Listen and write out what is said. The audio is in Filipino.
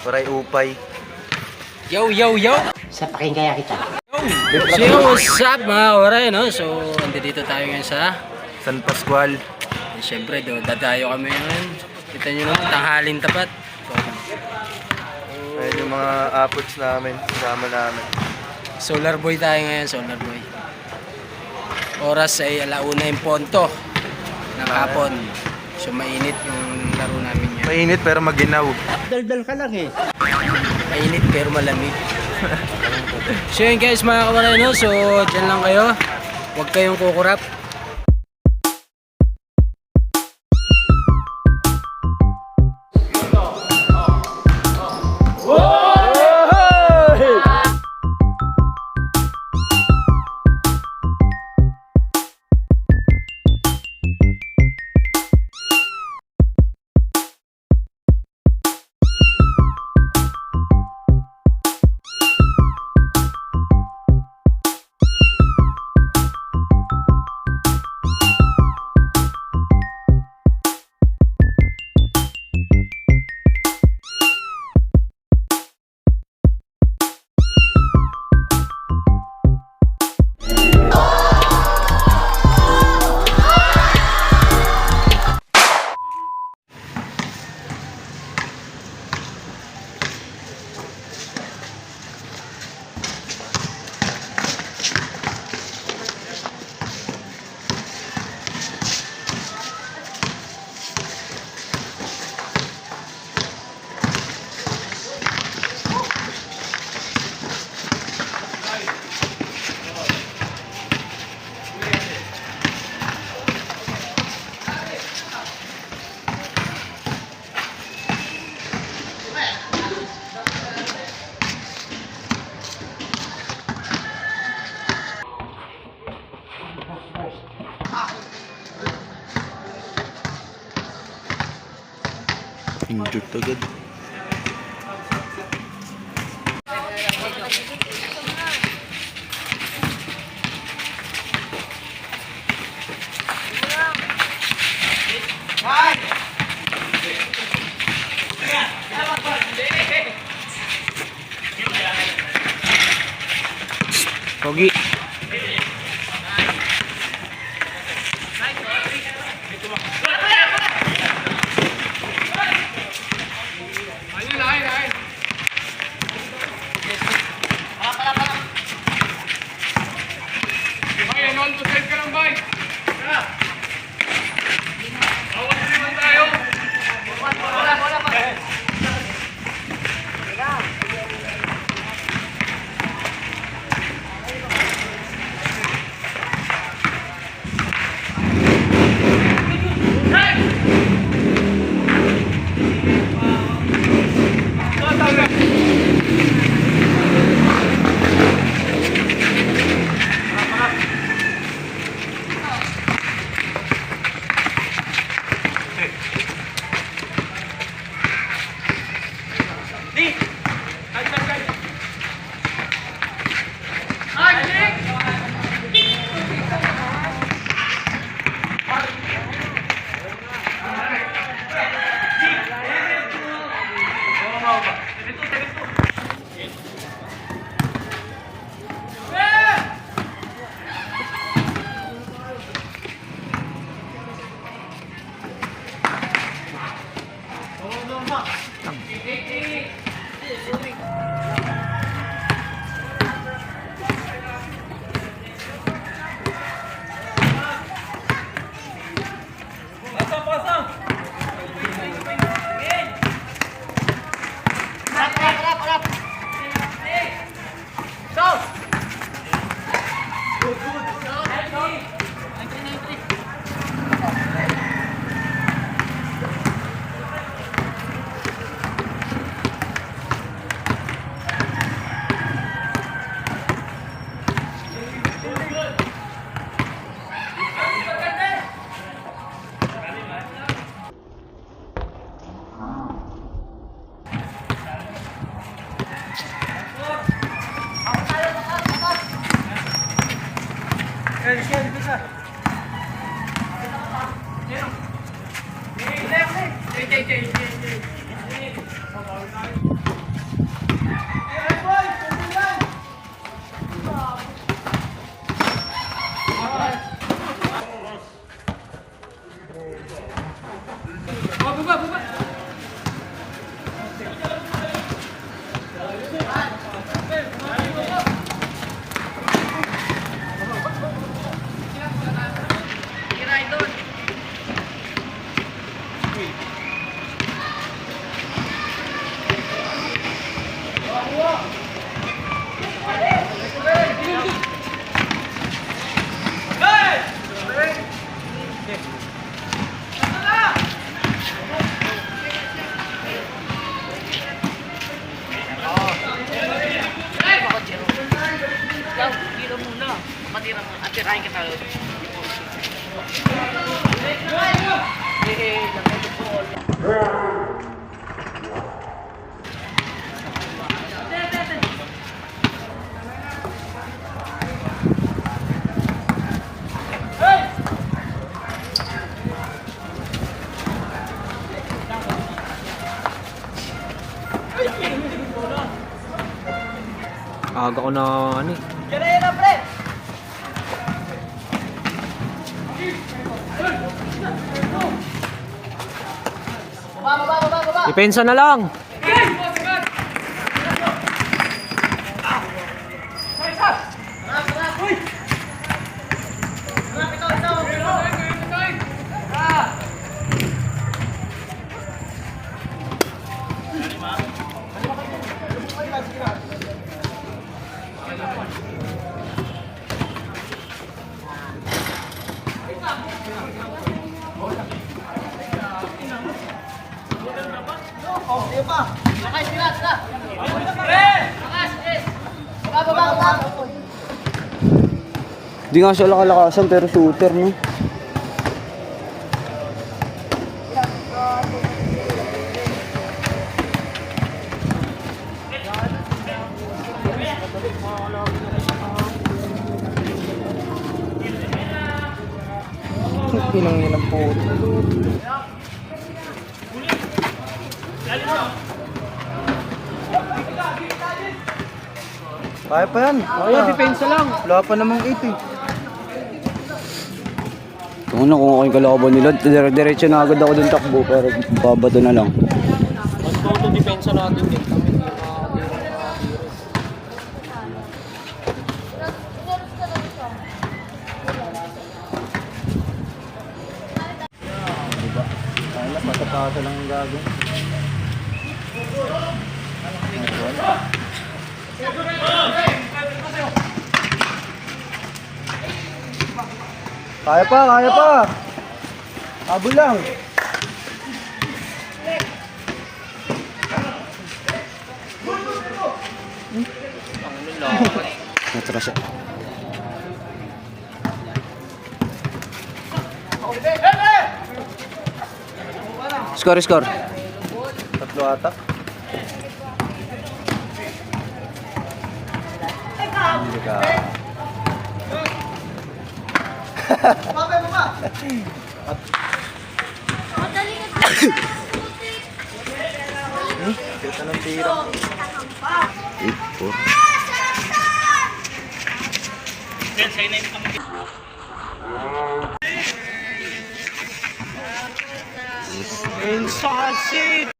Waray upay. Yo, yo, yo! Sapakin kaya kita. So yo, what's up mga waray, no? So, andito tayo ngayon sa San Pascual. siyempre, dadayo kami ngayon. Kita nyo naman, tanghalin tapat. Ayun yung mga apots namin, kasama namin. Solar boy tayo ngayon, solar boy. Oras ay 1:00 ng hapon. So, mainit yung laro namin ngayon. Mainit pero maginaw. Daldal ka lang eh. Mainit pero malamig. So yun guys mga kawaray, no? So dyan lang kayo. Huwag kayong kukurap. Injured agad. Pogi. Dito muna. Matira mo. Atirahin kita. Aga ko na ano eh. Depensa na lang. Hindi nga siya lakalakasan pero shooter no. Pinangin ang puto. Kaya pa yan. Kaya, depensa lang. Wala pa namang 8 eh. Kung ano, kung ako yung kalaban nila, diretso na agad ako dun takbo pero babato na lang. Mas auto depensa natin din. Kami hindi Kaya patapasa lang ang gagawin. Kaya pa, kaya pa. Habol lang. Natras siya. Score, score. 3 ata. Hindi ka. Kita ng tira. 8-4. Insasid!